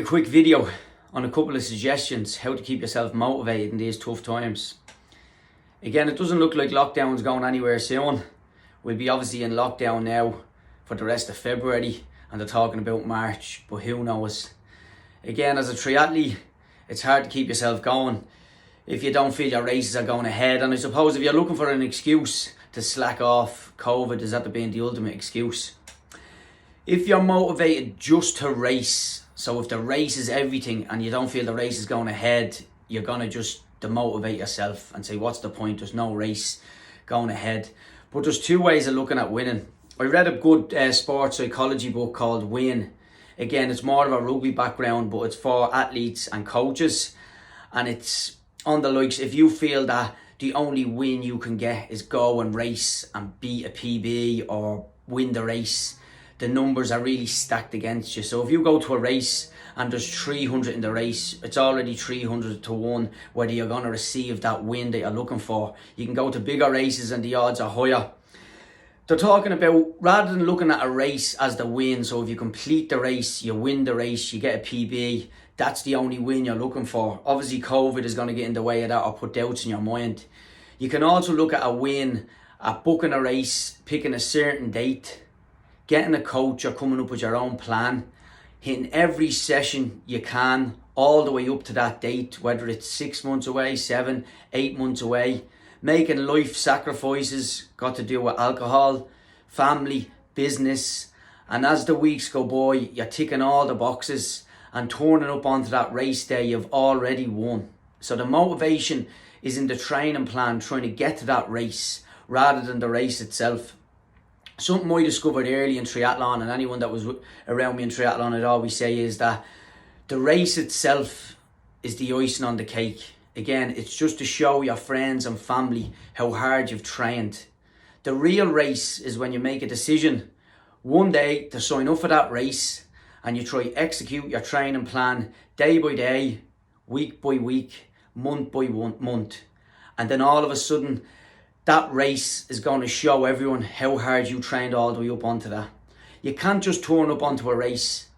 A quick video on a couple of suggestions how to keep yourself motivated in these tough times. Again, it doesn't look like lockdown's going anywhere soon. We'll be obviously in lockdown now for the rest of February, and they're talking about March, but who knows. Again, as a triathlete, it's hard to keep yourself going if you don't feel your races are going ahead. And I suppose if you're looking for an excuse to slack off, COVID is at being the ultimate excuse. If you're motivated just to race, so if the race is everything and you don't feel the race is going ahead, you're going to just demotivate yourself and say, what's the point? There's no race going ahead. But there's two ways of looking at winning. I read a good sports psychology book called Win. Again, it's more of a rugby background, but it's for athletes and coaches. And it's on the likes, if you feel that the only win you can get is go and race and beat a PB or win the race, the numbers are really stacked against you. So if you go to a race and there's 300 in the race, it's already 300 to 1 whether you're going to receive that win that you're looking for. You can go to bigger races and the odds are higher. They're talking about, rather than looking at a race as the win, so if you complete the race, you win the race, you get a PB, that's the only win you're looking for. Obviously COVID is going to get in the way of that or put doubts in your mind. You can also look at a win at booking a race, picking a certain date, getting a coach or coming up with your own plan, hitting every session you can all the way up to that date, whether it's 6 months away, 7, 8 months away, making life sacrifices, got to do with alcohol, family, business, and as the weeks go by, you're ticking all the boxes and turning up onto that race day, you've already won. So the motivation is in the training plan, trying to get to that race rather than the race itself. Something I discovered early in triathlon, and anyone that was around me in triathlon I'd always say, is that the race itself is the icing on the cake. Again, it's just to show your friends and family how hard you've trained. The real race is when you make a decision one day to sign up for that race and you try execute your training plan day by day, week by week, month by month. And then all of a sudden, that race is going to show everyone how hard you trained all the way up onto that. You can't just turn up onto a race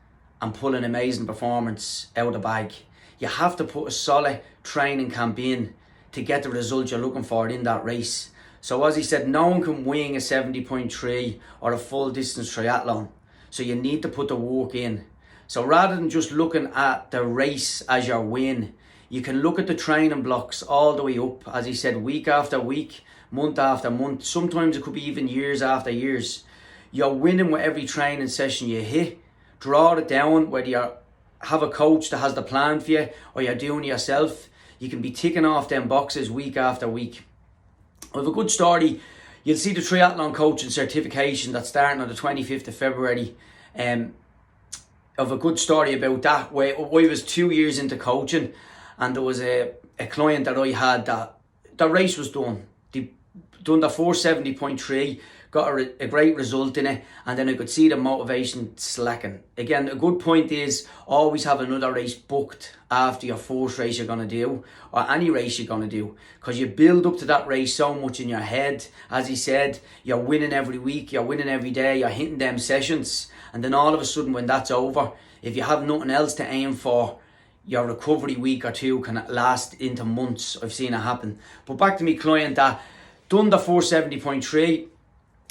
and pull an amazing performance out of the bag. You have to put a solid training campaign to get the result you're looking for in that race. So as he said, no one can wing a 70.3 or a full distance triathlon. So you need to put the work in. So rather than just looking at the race as your win, you can look at the training blocks all the way up, as he said, week after week, month after month. Sometimes it could be even years after years. You're winning with every training session you hit. Draw it down, whether you have a coach that has the plan for you or you're doing it yourself. You can be ticking off them boxes week after week. I have a good story. You'll see the triathlon coaching certification that's starting on the 25th of February. Of a good story about that. Where I was 2 years into coaching, and there was a client that I had that the race was done. They done the 470.3, got a great result in it, and then I could see the motivation slacking. Again, a good point is always have another race booked after your first race you're going to do, or any race you're going to do, because you build up to that race so much in your head. As he said, you're winning every week, you're winning every day, you're hitting them sessions, and then all of a sudden when that's over, if you have nothing else to aim for, your recovery week or two can last into months. I've seen it happen. But back to me client that done the 470.3,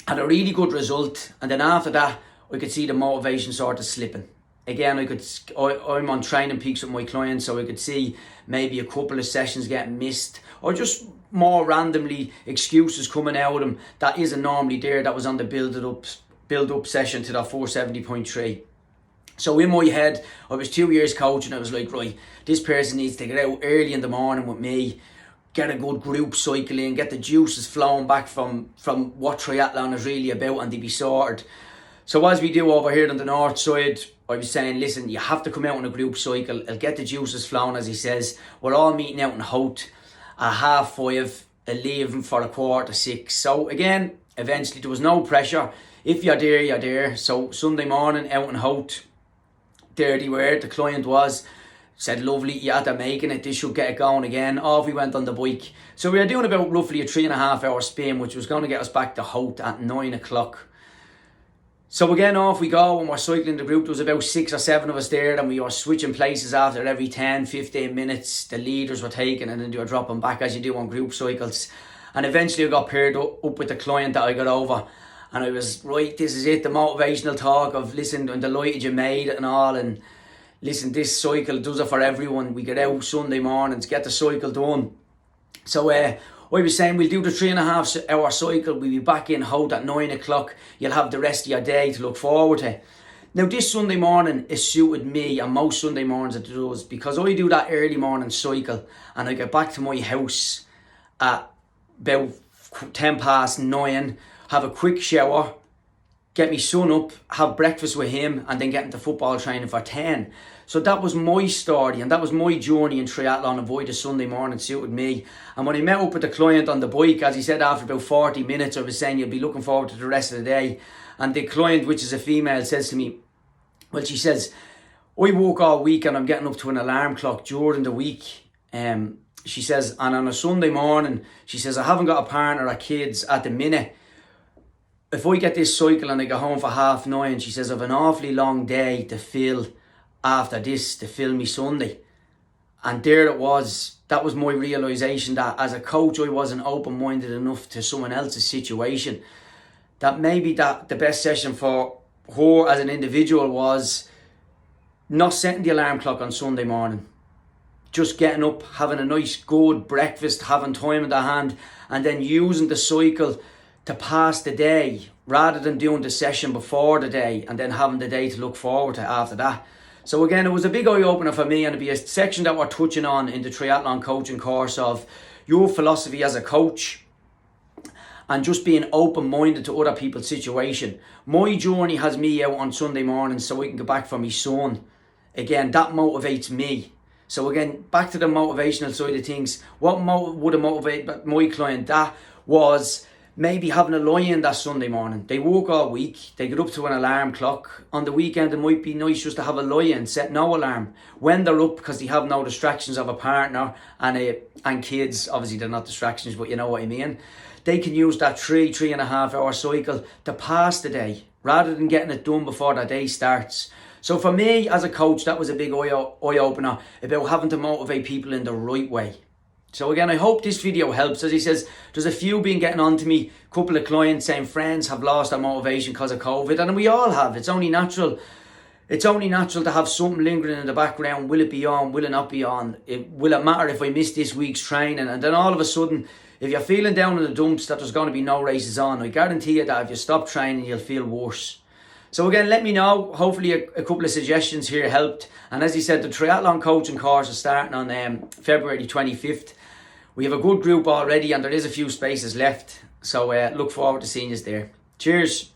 had a really good result, and then after that I could see the motivation sort of slipping. Again, I'm on training peaks with my clients, so I could see maybe a couple of sessions getting missed, or just more randomly excuses coming out of them that isn't normally there, that was on the build up session to that 470.3. So in my head, I was 2 years coaching. I was like, right, this person needs to get out early in the morning with me, get a good group cycling, get the juices flowing back from what triathlon is really about, and they be sorted. So as we do over here on the north side, I was saying, listen, you have to come out on a group cycle. It'll get the juices flowing, as he says. We're all meeting out in Hout at 5:30, leaving for 5:45. So again, eventually there was no pressure. If you're there, you're there. So Sunday morning out in Hout, there they were, the client was, said, lovely, yeah, they're making it, this should get it going again. Off we went on the bike. So we were doing about roughly a 3.5 hour spin, which was going to get us back to Hout at 9 o'clock. So again, off we go and we're cycling the group. There was about 6 or 7 of us there, and we were switching places after every 10, 15 minutes. The leaders were taking and then they were dropping back as you do on group cycles. And eventually I got paired up with the client that I got over. And I was, right, this is it, the motivational talk of, listen, I'm delighted you made it and all. And listen, this cycle does it for everyone. We get out Sunday mornings, get the cycle done. So I was saying we'll do the 3.5 hour cycle. We'll be back in Hout at 9 o'clock. You'll have the rest of your day to look forward to. Now this Sunday morning it suited me, and most Sunday mornings it does, because I do that early morning cycle and I get back to my house at about 9:10, have a quick shower, get my son up, have breakfast with him, and then get into football training for 10. So that was my story and that was my journey in triathlon. Avoid the Sunday morning suited me. And when I met up with the client on the bike, as he said, after about 40 minutes, I was saying you'll be looking forward to the rest of the day. And the client, which is a female, says to me, well, she says, I work all week and I'm getting up to an alarm clock during the week. She says, and on a Sunday morning, she says, I haven't got a partner or kids at the minute. If I get this cycle and I go home for 9:30, she says, I've an awfully long day to fill after this, to fill me Sunday. And there it was. That was my realisation that as a coach, I wasn't open-minded enough to someone else's situation. That maybe that the best session for her as an individual was not setting the alarm clock on Sunday morning. Just getting up, having a nice good breakfast, having time in the hand, and then using the cycle to pass the day rather than doing the session before the day and then having the day to look forward to after that. So again, it was a big eye-opener for me, and it'll be a section that we're touching on in the triathlon coaching course of your philosophy as a coach and just being open-minded to other people's situation. My journey has me out on Sunday morning so I can get back for my son. Again, that motivates me. So again, back to the motivational side of things. What would have motivated my client? That was maybe having a lie-in that Sunday morning. They work all week, they get up to an alarm clock. On the weekend it might be nice just to have a lie-in, set no alarm. When they're up, because they have no distractions of a partner and kids, obviously they're not distractions, but you know what I mean. They can use that 3.5 hour cycle to pass the day, rather than getting it done before the day starts. So for me as a coach, that was a big eye-opener about having to motivate people in the right way. So again, I hope this video helps. As he says, there's a few been getting on to me, a couple of clients saying friends have lost their motivation because of COVID, and we all have. It's only natural. It's only natural to have something lingering in the background. Will it be on? Will it not be on? Will it matter if I miss this week's training? And then all of a sudden, if you're feeling down in the dumps that there's going to be no races on, I guarantee you that if you stop training, you'll feel worse. So again, let me know. Hopefully a couple of suggestions here helped. And as he said, the triathlon coaching course is starting on February 25th. We have a good group already and there is a few spaces left. So look forward to seeing you there. Cheers.